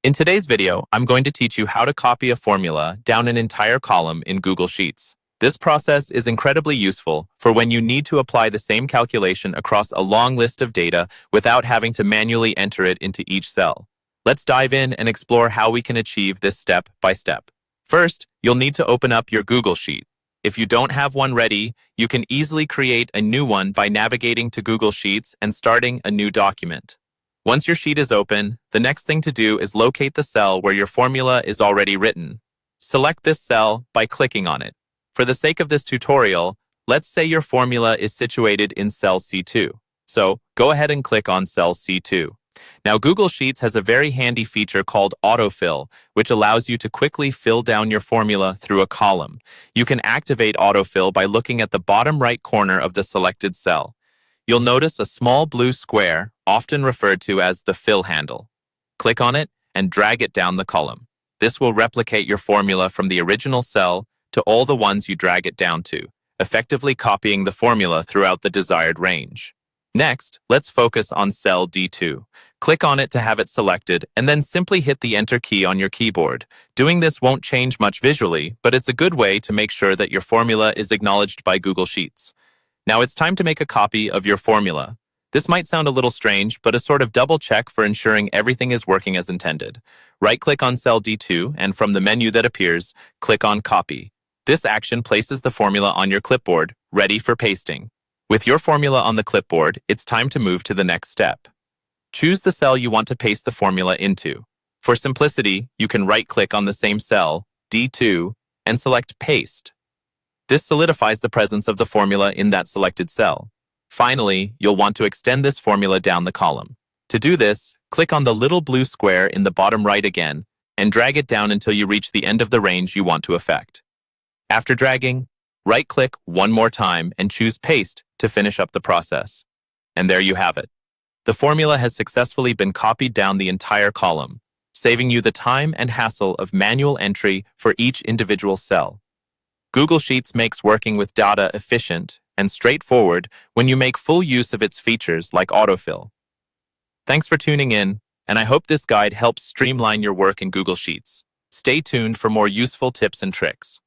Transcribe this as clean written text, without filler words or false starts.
In today's video, I'm going to teach you how to copy a formula down an entire column in Google Sheets. This process is incredibly useful for when you need to apply the same calculation across a long list of data without having to manually enter it into each cell. Let's dive in and explore how we can achieve this step by step. First, you'll need to open up your Google Sheet. If you don't have one ready, you can easily create a new one by navigating to Google Sheets and starting a new document. Once your sheet is open, the next thing to do is locate the cell where your formula is already written. Select this cell by clicking on it. For the sake of this tutorial, let's say your formula is situated in cell C2. So go ahead and click on cell C2. Now Google Sheets has a very handy feature called autofill, which allows you to quickly fill down your formula through a column. You can activate autofill by looking at the bottom right corner of the selected cell. You'll notice a small blue square, often referred to as the fill handle. Click on it and drag it down the column. This will replicate your formula from the original cell to all the ones you drag it down to, effectively copying the formula throughout the desired range. Next, let's focus on cell D2. Click on it to have it selected, and then simply hit the Enter key on your keyboard. Doing this won't change much visually, but it's a good way to make sure that your formula is acknowledged by Google Sheets. Now it's time to make a copy of your formula. This might sound a little strange, but a sort of double check for ensuring everything is working as intended. Right-click on cell D2, and from the menu that appears, click on Copy. This action places the formula on your clipboard, ready for pasting. With your formula on the clipboard, it's time to move to the next step. Choose the cell you want to paste the formula into. For simplicity, you can right-click on the same cell, D2, and select Paste. This solidifies the presence of the formula in that selected cell. Finally, you'll want to extend this formula down the column. To do this, click on the little blue square in the bottom right again and drag it down until you reach the end of the range you want to affect. After dragging, right-click one more time and choose Paste to finish up the process. And there you have it. The formula has successfully been copied down the entire column, saving you the time and hassle of manual entry for each individual cell. Google Sheets makes working with data efficient and straightforward when you make full use of its features like autofill. Thanks for tuning in, and I hope this guide helps streamline your work in Google Sheets. Stay tuned for more useful tips and tricks.